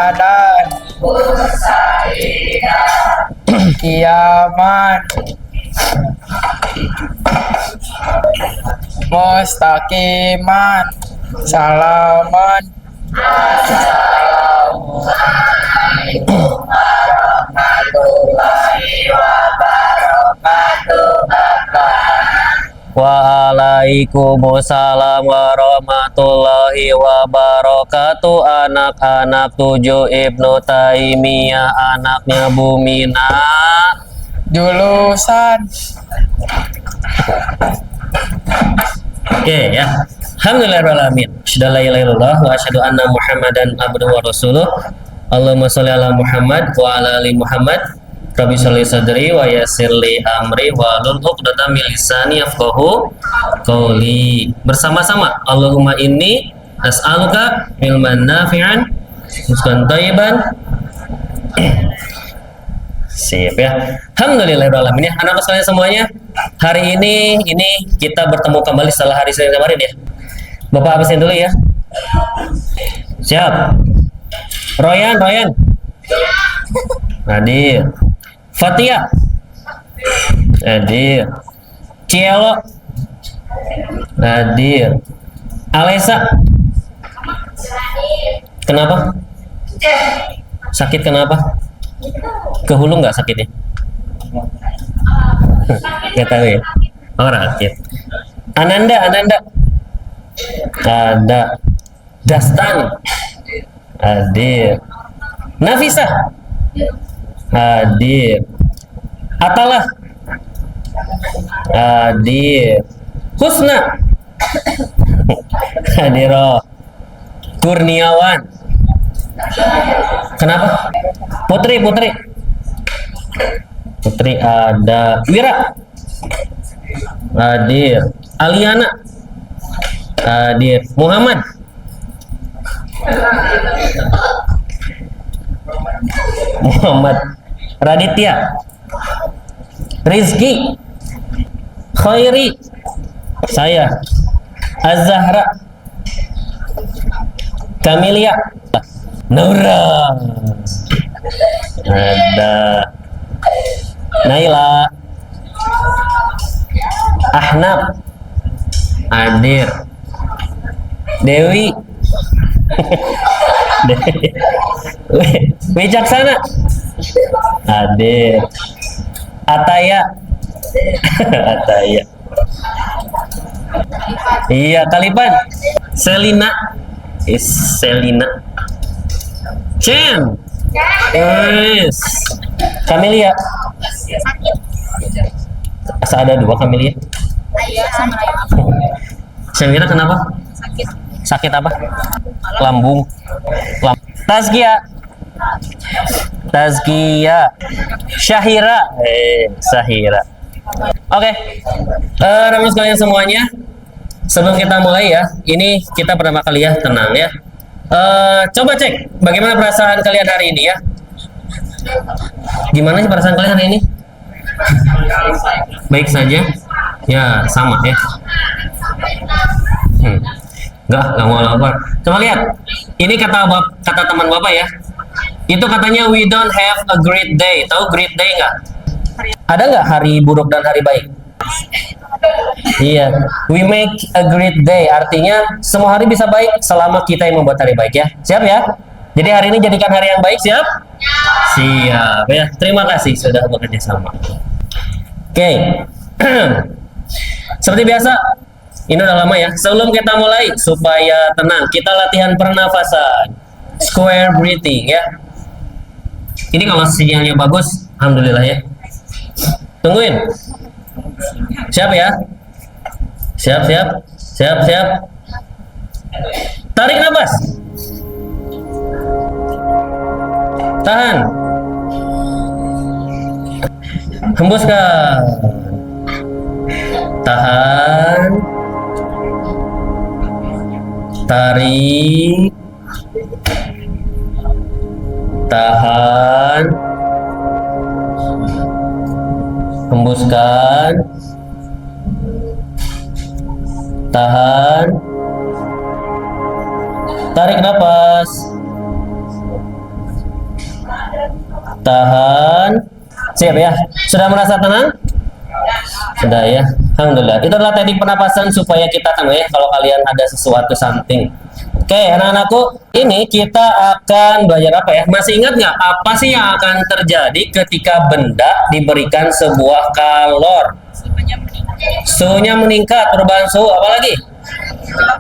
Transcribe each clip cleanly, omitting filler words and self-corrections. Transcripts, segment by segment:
Muhammadan Qiyaman Mustaqiman Salaman Waalaikumsalam warahmatullahi wabarakatuh. Anak-anak 7 Ibnu Taimiyah, anaknya Bumina. Julusan Oke ya. Alhamdulillahirrahmanirrahim. Asyhadu an la ilaha illallah wa asyhadu anna Muhammadan abduhu wa rasuluh. Allahumma sholli ala Muhammad wa ala ali Muhammad. Rabbi sholli sadri wa yassirli amri wa hlul 'uqdatam min lisani yafqahu qawli. Bersama-sama Allahumma inni as'aluka ilman nafi'an rizqan thayyiban. Sip ya. Alhamdulillahirrahmanirrahim ya. Anak-anak sekalian semuanya, hari ini kita bertemu kembali setelah hari Senin kemarin ya. Bapak absen dulu ya. Siap. Royan. Hadir. Fatia. Hadir. Cielo. Hadir. Alesa. Kenapa? Sakit kenapa? Ke hulu nggak sakitnya? Nggak tahu ya. Oh, rakit. Ananda. Ada. Dastan. Hadir. Nafisa. Hadir. Atalah. Hadir. Husna. Hadiroh. Kurniawan. Kenapa? Putri ada. Wira. Hadir. Aliana. Hadir. Muhammad. Raditya. Rizki. Khairi. Saya. Az-Zahra. Kamilia. Nura. Ada. Naila. Ahnab. Hadir. Dewi. Wicaksana. Hadir. Ataya. Iya, Kalipan. Selina. Selina. Cem. Yes. Kamelia. Asa ada 2 Kamelia. Selina kenapa? Sakit apa? Lambung. Tazkia. Syahira. Syahira. Oke. Teman-teman sekalian semuanya, sebelum kita mulai ya, ini kita pertama kali ya, tenang ya. Coba cek bagaimana perasaan kalian hari ini ya. Gimana sih perasaan kalian hari ini? Baik saja? Ya, sama ya. Enggak mau lapar. Coba lihat. Ini kata teman Bapak ya. Itu katanya we don't have a great day. Tahu great day nggak? Ada nggak hari buruk dan hari baik? Iya, we make a great day. Artinya semua hari bisa baik selama kita yang membuat hari baik ya. Siap ya? Jadi hari ini jadikan hari yang baik, siap? Siap ya. Terima kasih sudah bekerja sama. Oke. Seperti biasa, ini udah lama ya. Sebelum kita mulai, supaya tenang, kita latihan pernafasan, square breathing ya. Ini kalau sinyalnya bagus, alhamdulillah ya. Tungguin. Siap ya? Siap. Tarik nafas. Tahan. Hembuskan. Tahan. Tarik. Tahan. Hembuskan. Tahan. Tarik nafas. Tahan. Siap ya? Sudah merasa tenang? Sudah ya, alhamdulillah. Itu adalah teknik pernapasan supaya kita tahu ya kalau kalian ada sesuatu something. Oke, anak-anakku, ini kita akan belajar apa ya? Masih ingat nggak apa sih yang akan terjadi ketika benda diberikan sebuah kalor? Suhunya meningkat, perubahan suhu, apa lagi?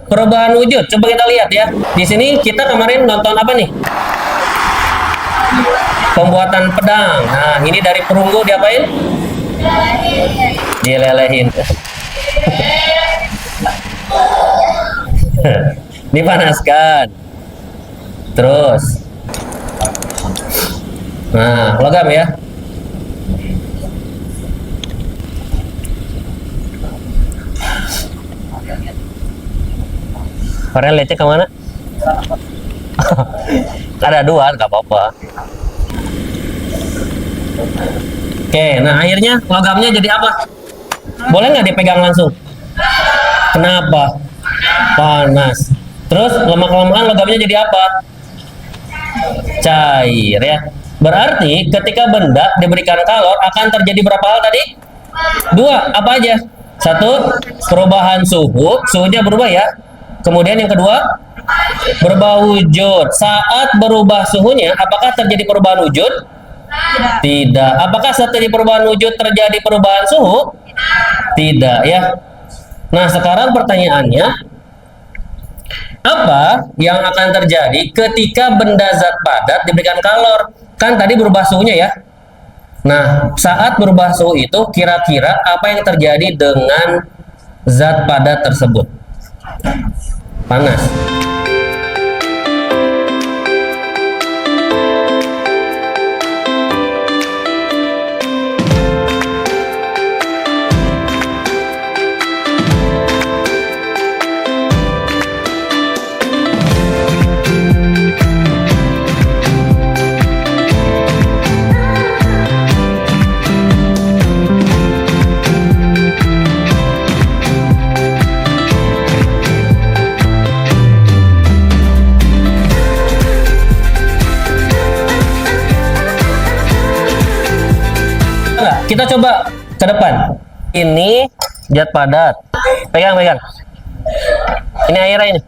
Perubahan wujud. Coba kita lihat ya. Di sini kita kemarin nonton apa nih? Pembuatan pedang. Nah, ini dari perunggu diapain? Dilelehin. Dipanaskan. Terus. Nah, logam ya. Kalian lecet kemana? Ada dua, nggak apa-apa. Oke, nah akhirnya logamnya jadi apa? Boleh nggak dipegang langsung? Kenapa? Panas. Terus lama-kelamaan logamnya jadi apa? Cair ya. Berarti ketika benda diberikan kalor akan terjadi berapa hal tadi? Dua, apa aja? Satu, perubahan suhu, suhunya berubah ya. Kemudian yang kedua, berubah wujud. Saat berubah suhunya, apakah terjadi perubahan wujud? Tidak. Apakah setelah perubahan wujud terjadi perubahan suhu? Tidak ya. Nah, sekarang pertanyaannya, apa yang akan terjadi ketika benda zat padat diberikan kalor? Kan tadi berubah suhunya ya. Nah, saat berubah suhu itu kira-kira apa yang terjadi dengan zat padat tersebut? Panas. Kita coba ke depan. Ini zat padat. Pegang. Ini airnya ini.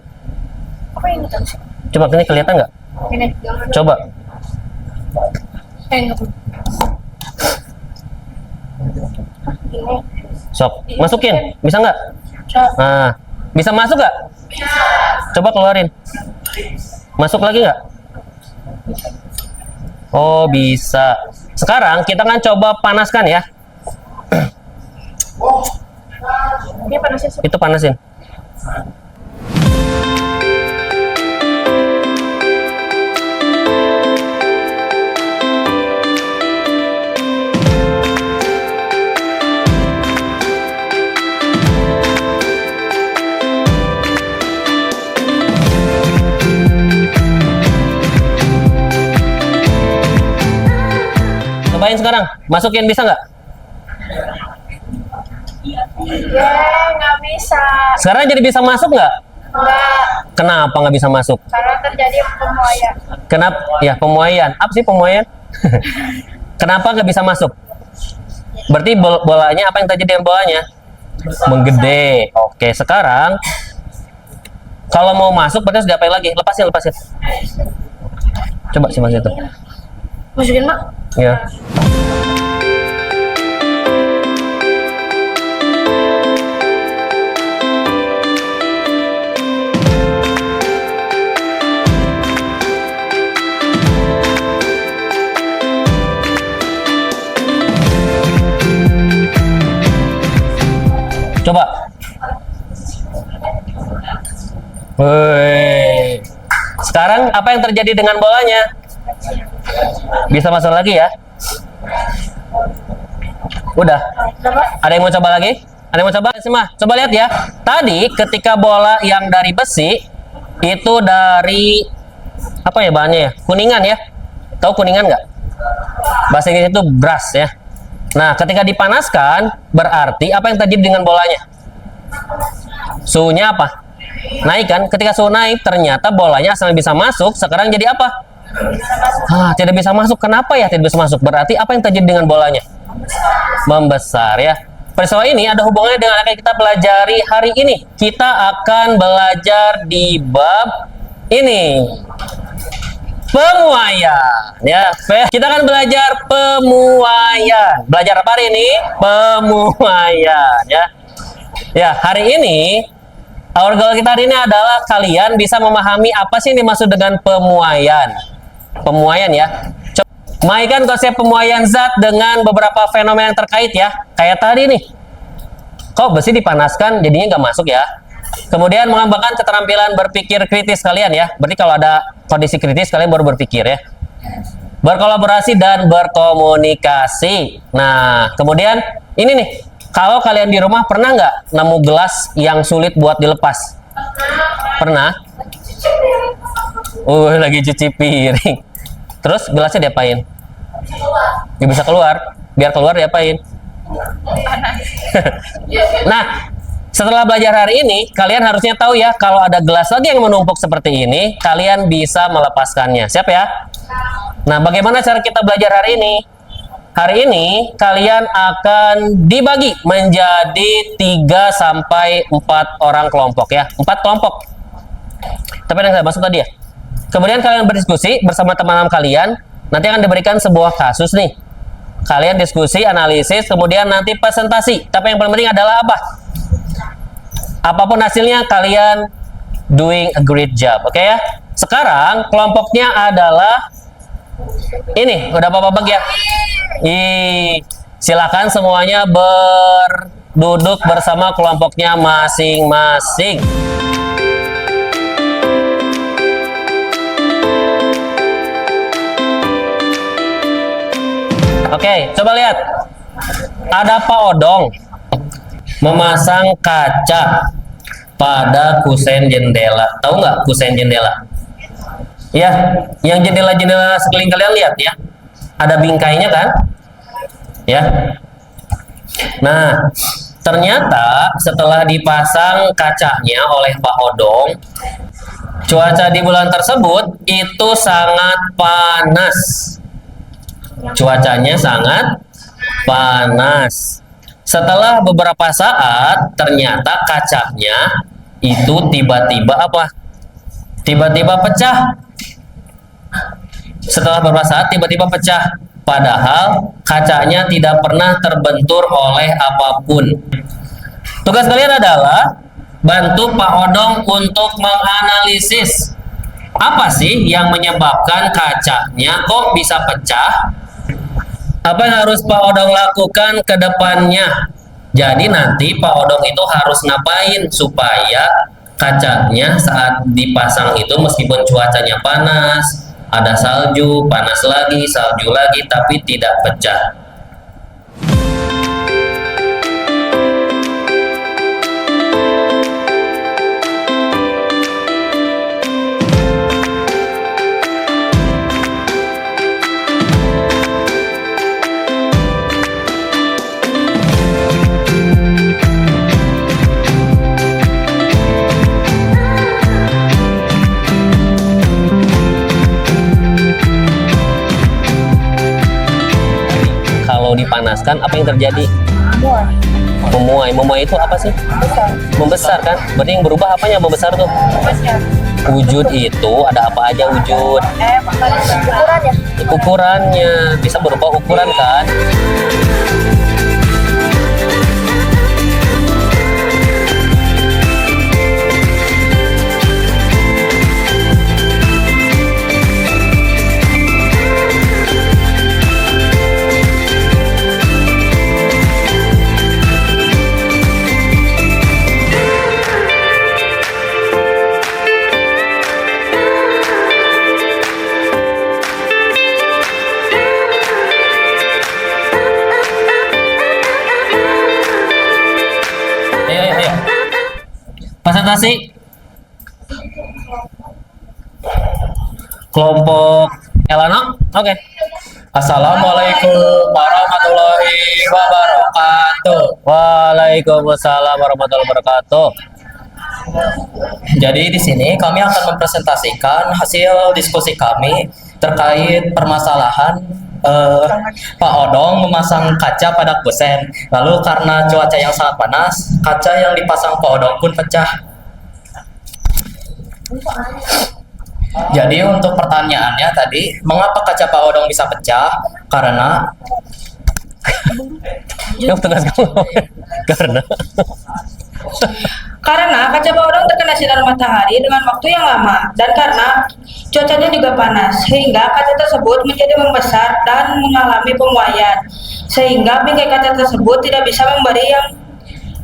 Apa ini tuh? Coba ini kelihatan nggak? Ini. Coba. Enggak. Ini. Sok, masukin. Bisa nggak? Nah, bisa masuk nggak? Coba keluarin. Masuk lagi nggak? Oh, bisa. Sekarang kita akan coba panaskan ya. Dia panasin. Itu panasin. Cobain sekarang, masukin bisa nggak? Ya, nggak bisa. Sekarang jadi bisa masuk nggak? Nggak. Kenapa nggak bisa masuk? Karena terjadi pemuaian. Kenapa? Ya pemuaian. Apa sih pemuaian? Kenapa nggak bisa masuk? Berarti bolanya apa yang terjadi dengan bolanya? Menggede. Oke, sekarang kalau mau masuk berarti harus diapain lagi? Lepasin. Coba sih mas itu. Masukin, Mak. Ya. Coba. Woi. Sekarang apa yang terjadi dengan bolanya? Bisa masuk lagi ya? Udah. Ada yang mau coba lagi? Ada yang mau coba? Coba lihat ya. Tadi ketika bola yang dari besi itu dari apa ya bahannya ya? Kuningan ya. Tahu kuningan nggak? Bahasa Inggris itu brass ya. Nah, ketika dipanaskan berarti apa yang terjadi dengan bolanya? Suhunya apa? Naik kan? Ketika suhu naik ternyata bolanya asalnya bisa masuk, sekarang jadi apa? Tidak bisa masuk. Kenapa ya tidak bisa masuk? Berarti apa yang terjadi dengan bolanya? Membesar ya. Peristiwa ini ada hubungannya dengan apa yang kita pelajari hari ini. Kita akan belajar di bab ini. Pemuaian ya. Kita akan belajar pemuaian. Belajar apa hari ini? Pemuaian ya. Ya, hari ini our goal kita hari ini adalah kalian bisa memahami apa sih yang dimaksud dengan pemuaian. Pemuaian ya. Mengaitkan konsep pemuaian zat dengan beberapa fenomena yang terkait ya. Kayak tadi nih. Kok besi dipanaskan jadinya nggak masuk ya. Kemudian mengembangkan keterampilan berpikir kritis kalian ya. Berarti kalau ada kondisi kritis kalian baru berpikir ya. Berkolaborasi dan berkomunikasi. Nah, kemudian ini nih. Kalau kalian di rumah pernah nggak nemu gelas yang sulit buat dilepas? Pernah? Lagi cuci piring. Terus gelasnya diapain? Nggak bisa keluar. Biar keluar diapain? Nah, setelah belajar hari ini, kalian harusnya tahu ya, kalau ada gelas lagi yang menumpuk seperti ini, kalian bisa melepaskannya. Siap ya? Nah, bagaimana cara kita belajar hari ini? Hari ini kalian akan dibagi menjadi 3 sampai 4 orang kelompok ya. 4 kelompok. Tapi yang saya maksud tadi ya. Kemudian kalian berdiskusi bersama teman-teman kalian. Nanti akan diberikan sebuah kasus nih. Kalian diskusi, analisis, kemudian nanti presentasi. Tapi yang paling penting adalah apa? Apapun hasilnya kalian doing a great job. Oke ya. Sekarang kelompoknya adalah ini, udah Bapak bagi ya. Silakan semuanya berduduk bersama kelompoknya masing-masing. Oke, coba lihat. Ada Pak Odong memasang kaca pada kusen jendela. Tahu nggak kusen jendela? Ya, yang jendela-jendela sekeliling kalian lihat ya. Ada bingkainya kan? Ya. Nah, ternyata setelah dipasang kacanya oleh Pak Odong, cuaca di bulan tersebut itu sangat panas. Cuacanya sangat panas. Setelah beberapa saat, ternyata kacanya itu tiba-tiba apa? Tiba-tiba pecah. Setelah beberapa saat tiba-tiba pecah, padahal kacanya tidak pernah terbentur oleh apapun. Tugas kalian adalah bantu Pak Odong untuk menganalisis apa sih yang menyebabkan kacanya kok bisa pecah. Apa yang harus Pak Odong lakukan ke depannya? Jadi nanti Pak Odong itu harus ngapain supaya kacanya saat dipasang itu meskipun cuacanya panas, ada salju, panas lagi, salju lagi, tapi tidak pecah. Dipanaskan, apa yang terjadi? Memuai itu apa sih? Membesar kan? Berarti yang berubah apanya membesar tuh? Wujud itu ada apa aja wujud? Ukurannya. Ukurannya bisa berubah ukuran kan? Presentasi kelompok Elano. Oke. Assalamualaikum warahmatullahi wabarakatuh. Waalaikumsalam warahmatullahi wabarakatuh. Jadi di sini kami akan mempresentasikan hasil diskusi kami terkait permasalahan Pak Odong memasang kaca pada kusen. Lalu karena cuaca yang sangat panas, kaca yang dipasang Pak Odong pun pecah. Jadi untuk pertanyaannya tadi, mengapa kaca Pak Odong bisa pecah? Karena Yang tengah karena Karena kaca Pak Odong terkena sinar matahari dengan waktu yang lama dan karena cuacanya juga panas, sehingga kaca tersebut menjadi membesar dan mengalami pemuaian, sehingga bingkai kaca tersebut tidak bisa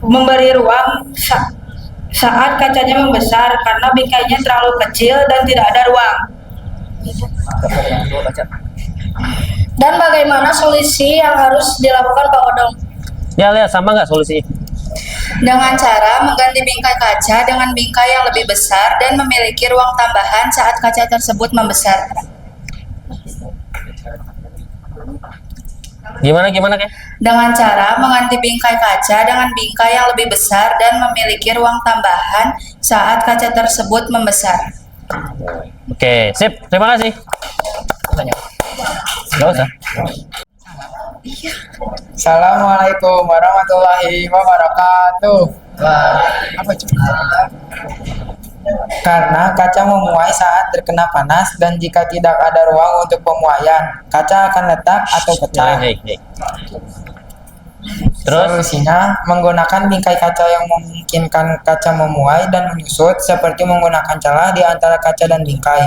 memberi ruang saat kacanya membesar karena bingkainya terlalu kecil dan tidak ada ruang. Dan bagaimana solusi yang harus dilakukan Pak Odong? ya lihat sama nggak solusi? Dengan cara mengganti bingkai kaca dengan bingkai yang lebih besar dan memiliki ruang tambahan saat kaca tersebut membesar. Gimana Kak? Dengan cara mengganti bingkai kaca dengan bingkai yang lebih besar dan memiliki ruang tambahan saat kaca tersebut membesar. Oke, sip. Terima kasih. Nggak usah. Assalamualaikum warahmatullahi wabarakatuh. Apa coba? Karena kaca memuai saat terkena panas dan jika tidak ada ruang untuk pemuaian, kaca akan retak atau pecah. Terus Solusinya menggunakan bingkai kaca yang memungkinkan kaca memuai dan menyusut seperti menggunakan celah di antara kaca dan bingkai,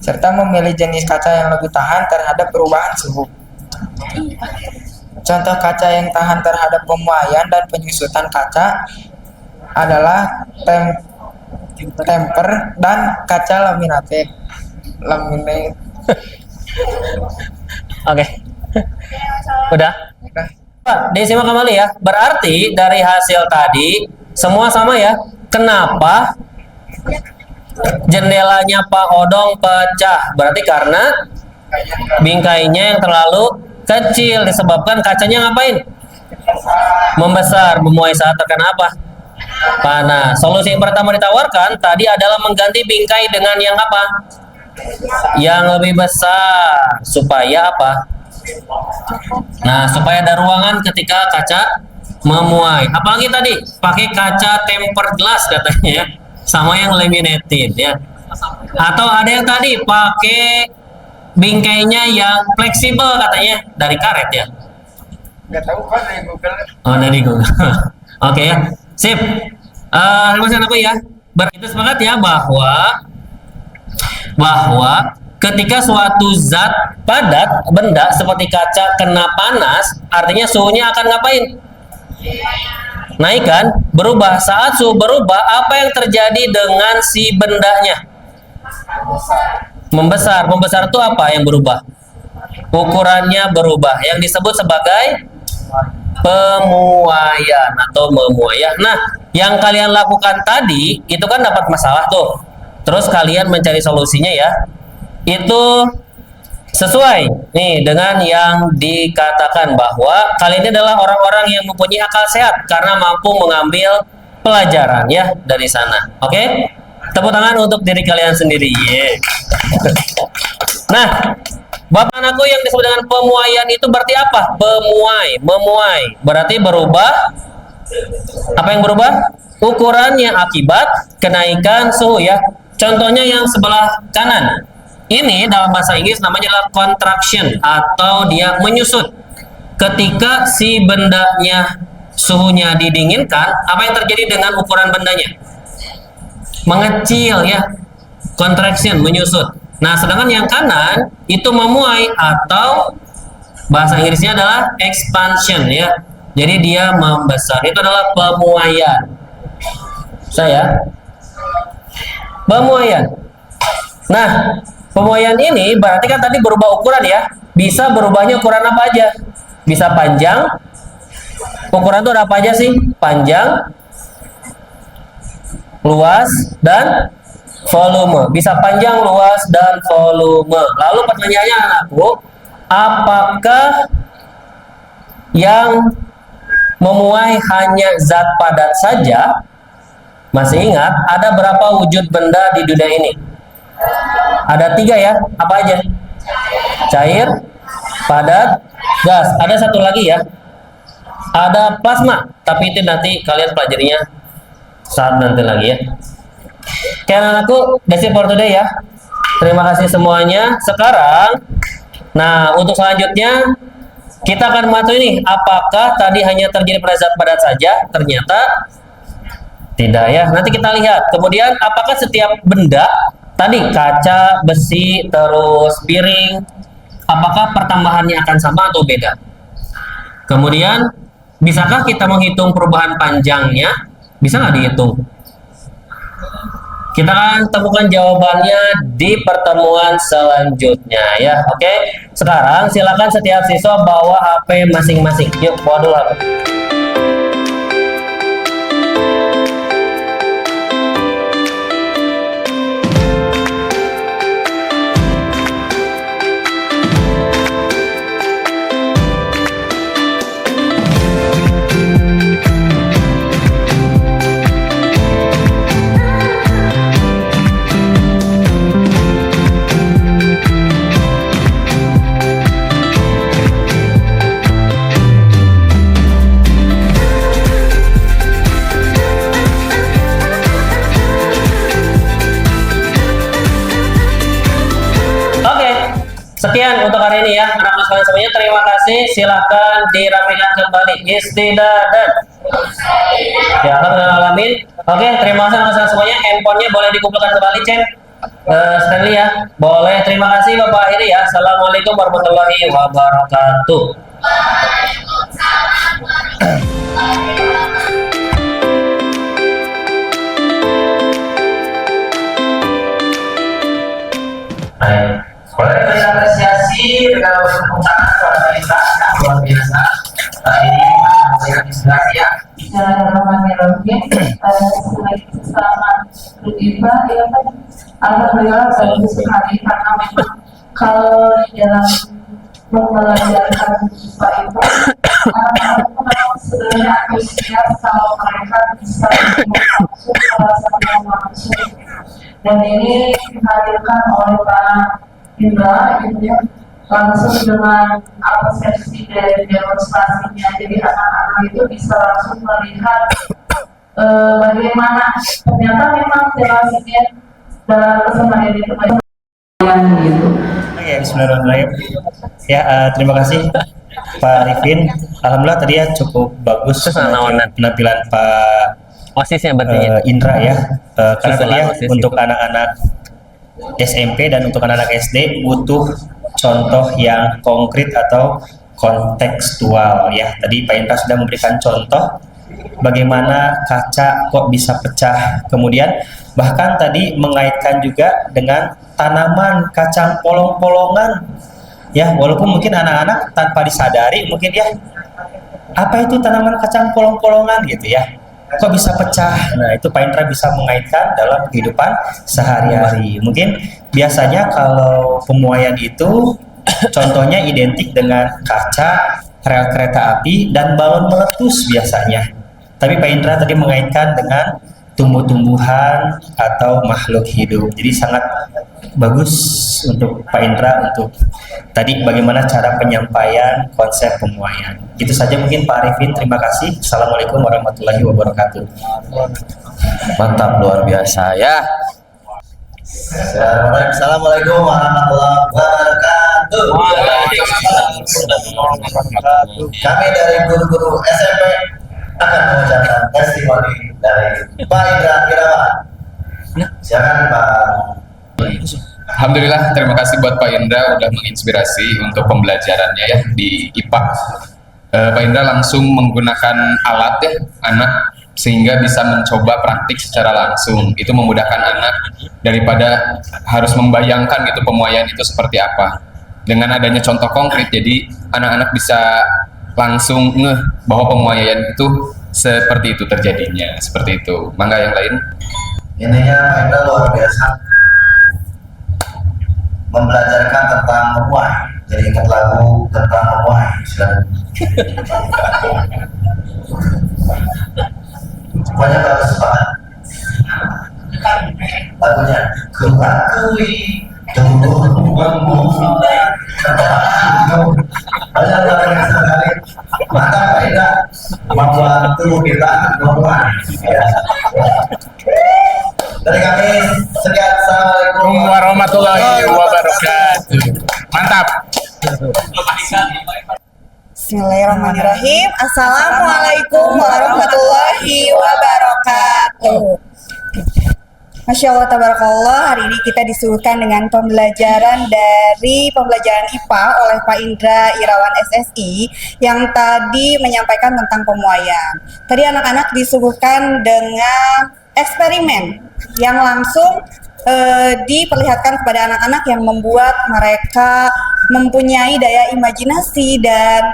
serta memilih jenis kaca yang lebih tahan terhadap perubahan suhu. Contoh kaca yang tahan terhadap pemuaian dan penyusutan kaca adalah temper dan kaca laminate. Oke. Udah? Pak, disimak kembali ya. Berarti dari hasil tadi semua sama ya. Kenapa jendelanya Pak Odong pecah? Berarti karena bingkainya yang terlalu kecil, disebabkan kacanya ngapain? Membesar, memuai saat terkena apa? Panas. Solusi yang pertama ditawarkan tadi adalah mengganti bingkai dengan yang apa? Yang lebih besar. Supaya apa? Nah, supaya ada ruangan ketika kaca memuai. Apalagi tadi? Pakai kaca tempered glass katanya ya. Sama yang laminated ya. Atau ada yang tadi pakai bingkainya yang fleksibel katanya dari karet ya. Nggak tahu Pak, dari Google. Oh, dari Google. Oke ya. Sip. Rekomendasi aku ya. Kita sepakat ya bahwa ketika suatu zat padat benda seperti kaca kena panas, artinya suhunya akan ngapain? Naik kan? Berubah. Saat suhu berubah, apa yang terjadi dengan si bendanya? Membesar. Membesar itu apa yang berubah? Ukurannya berubah. Yang disebut sebagai pemuaian atau memuai. Nah, yang kalian lakukan tadi itu kan dapat masalah tuh. Terus kalian mencari solusinya ya. Itu sesuai nih dengan yang dikatakan bahwa kalian ini adalah orang-orang yang mempunyai akal sehat karena mampu mengambil pelajaran ya dari sana. Oke? Tepuk tangan untuk diri kalian sendiri. Yeah. Nah, Bapak anakku yang disebut dengan pemuaian itu berarti apa? Memuai. Berarti berubah. Apa yang berubah? Ukurannya akibat kenaikan suhu ya. Contohnya yang sebelah kanan. Ini dalam bahasa Inggris namanya adalah contraction atau dia menyusut. Ketika si bendanya suhunya didinginkan, apa yang terjadi dengan ukuran bendanya? Mengecil ya. Contraction, menyusut. Nah, sedangkan yang kanan itu memuai atau bahasa Inggrisnya adalah expansion ya. Jadi dia membesar. Itu adalah pemuaian. Saya pemuaian. Nah, pemuaian ini berarti kan tadi berubah ukuran ya. Bisa berubahnya ukuran apa aja? Bisa panjang. Ukuran itu ada apa aja sih? Panjang, luas, dan volume. Bisa panjang, luas, dan volume. Lalu pertanyaannya anakku, apakah yang memuai hanya zat padat saja? Masih ingat ada berapa wujud benda di dunia ini? Ada 3 ya. Apa aja? cair, padat, gas. Ada satu lagi ya. Ada plasma, tapi itu nanti kalian pelajarinya saat nanti lagi ya. Oke anak-anakku, that's it for today ya. Terima kasih semuanya. Sekarang, nah untuk selanjutnya kita akan memantau ini. Apakah tadi hanya terjadi pada zat padat saja? Ternyata tidak ya. Nanti kita lihat. Kemudian apakah setiap benda tadi kaca, besi, terus piring, apakah pertambahannya akan sama atau beda? Kemudian bisakah kita menghitung perubahan panjangnya? Bisa nggak dihitung? Kita akan temukan jawabannya di pertemuan selanjutnya ya. Oke. Sekarang silakan setiap siswa bawa HP masing-masing. Yuk, bawa dulu HP. Sekian untuk hari ini ya, anak-anak sekalian semuanya. Terima kasih. Silahkan dirapikan kembali. Istidadat. Ya, alamin. Oke, terima kasih anak-anak semuanya. Handphonenya boleh dikumpulkan kembali, Cen. Stanley ya. Boleh. Terima kasih Bapak Iri ya. Assalamualaikum warahmatullahi wabarakatuh. Baik. Boleh beri apresiasi dengan tepuk tangan kepada kita yang luar biasa. Ini memberikan inspirasi ya. Bismillahirrahmanirrahim. Selamat beribadah ya Pak. Alhamdulillah bagus sekali karena memang kalau di dalam mengajarkan siswa itu anak-anak memang sebenarnya antusias kalau mereka bisa langsung langsung dan ini dihadirkan oleh para Indra itu langsung dengan persepsi dari demonstrasinya, jadi anak-anak itu bisa langsung melihat bagaimana ternyata memang demonstrasinya dalam keseharian itu gitu. Oke, bismillahirrahmanirrahim. Ya, terima kasih Pak Arifin. Alhamdulillah tadi ya cukup bagus penampilan Pak OSISnya berarti Indra ya. Karena tadi ya OSIS untuk anak-anak SMP dan untuk anak-anak SD butuh contoh yang konkret atau kontekstual ya. Tadi Pak Indra sudah memberikan contoh bagaimana kaca kok bisa pecah. Kemudian bahkan tadi mengaitkan juga dengan tanaman kacang polong-polongan ya, walaupun mungkin anak-anak tanpa disadari mungkin ya, apa itu tanaman kacang polong-polongan gitu ya, kok bisa pecah. Nah itu Pak Indra bisa mengaitkan dalam kehidupan sehari-hari. Mungkin biasanya kalau pemuaian itu contohnya identik dengan kaca, rel kereta api, dan balon meletus biasanya. Tapi Pak Indra tadi mengaitkan dengan tumbuh-tumbuhan atau makhluk hidup. Jadi sangat bagus untuk Pak Indra untuk tadi bagaimana cara penyampaian konsep pemuaian. Itu saja mungkin Pak Arifin. Terima kasih. Assalamualaikum warahmatullahi wabarakatuh. Mantap, luar biasa ya. Assalamualaikum warahmatullahi wabarakatuh. Kami dari guru-guru SMP akan mengucapkan testimoni dari Pak Indra Irawan. Silakan Pak. Alhamdulillah, terima kasih buat Pak Indra udah menginspirasi untuk pembelajarannya ya di IPA. Pak Indra langsung menggunakan alat ya, anak, sehingga bisa mencoba praktik secara langsung. Itu memudahkan anak daripada harus membayangkan gitu pemuaian itu seperti apa. Dengan adanya contoh konkret, jadi anak-anak bisa langsung ngeh bahwa pemuaian itu seperti itu terjadinya, seperti itu. Mangga yang lain. Ininya Pak Indra luar biasa membelajarkan tentang memuai. Jadi ingat lagu tentang memuai. Banyak bagus banget lagunya. Ku akui tumbuh memulai. waktu kita memulai. Ya. Dari kami sekian, assalamualaikum warahmatullahi wabarakatuh. Mantap. Bismillahirrahmanirrahim. Assalamualaikum warahmatullahi wabarakatuh. Masya Allah, tabarakallah. Hari ini kita disuguhkan dengan pembelajaran dari pembelajaran IPA oleh Pak Indra Irawan SSI yang tadi menyampaikan tentang pemuaian. Tadi anak-anak disuguhkan dengan eksperimen yang langsung diperlihatkan kepada anak-anak yang membuat mereka mempunyai daya imajinasi dan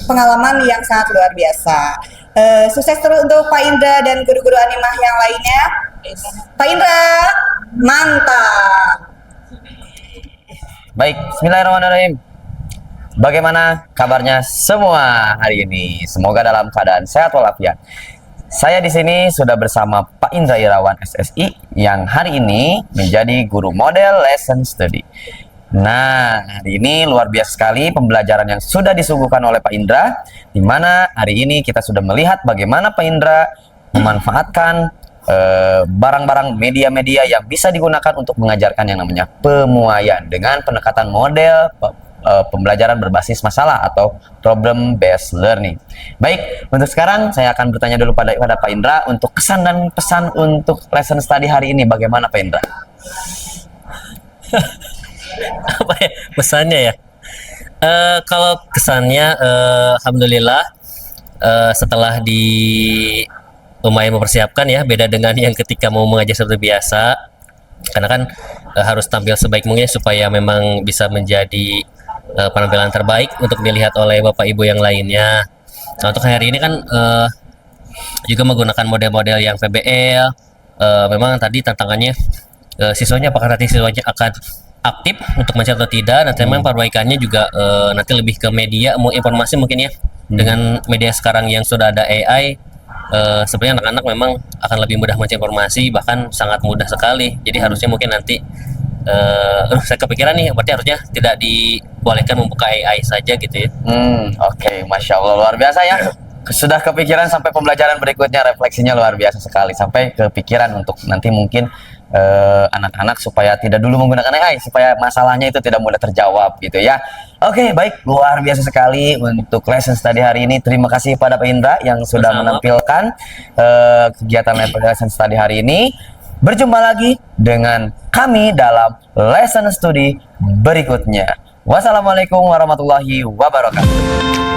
pengalaman yang sangat luar biasa. Sukses terus untuk Pak Indra dan guru-guru animah yang lainnya. Pak Indra, mantap. Baik, bismillahirrahmanirrahim. Bagaimana kabarnya semua hari ini? Semoga dalam keadaan sehat walafiat. Saya di sini sudah bersama Pak Indra Irawan SSI yang hari ini menjadi guru model lesson study. Nah, hari ini luar biasa sekali pembelajaran yang sudah disuguhkan oleh Pak Indra, di mana hari ini kita sudah melihat bagaimana Pak Indra memanfaatkan barang-barang media-media yang bisa digunakan untuk mengajarkan yang namanya pemuaian dengan pendekatan model pembelajaran berbasis masalah atau problem based learning. Baik, untuk sekarang saya akan bertanya dulu pada Pak Indra untuk kesan dan pesan untuk lesson study hari ini. Bagaimana Pak Indra? Apa ya pesannya ya? Kalau kesannya, alhamdulillah setelah lumayan mempersiapkan ya, beda dengan yang ketika mau mengajar seperti biasa, karena kan harus tampil sebaik mungkin supaya memang bisa menjadi penampilan terbaik untuk dilihat oleh Bapak Ibu yang lainnya. Nah, untuk hari ini kan juga menggunakan model-model yang PBL. Memang tadi tantangannya siswanya apakah nanti siswanya akan aktif untuk mencari atau tidak. Nanti memang perbaikannya juga nanti lebih ke media informasi mungkin ya. Dengan media sekarang yang sudah ada AI, sebenarnya anak-anak memang akan lebih mudah mencari informasi, bahkan sangat mudah sekali. Jadi harusnya mungkin nanti saya kepikiran nih, berarti harusnya tidak dibolehkan membuka AI saja gitu ya. Oke, Masya Allah, luar biasa ya. Sudah kepikiran sampai pembelajaran berikutnya, refleksinya luar biasa sekali. Sampai kepikiran untuk nanti mungkin anak-anak supaya tidak dulu menggunakan AI, supaya masalahnya itu tidak mudah terjawab gitu ya. Oke, baik, luar biasa sekali untuk lesson study hari ini. Terima kasih pada Pak Indra yang sudah menampilkan kegiatan lesson study hari ini. Berjumpa lagi dengan kami dalam lesson study berikutnya. Wassalamualaikum warahmatullahi wabarakatuh.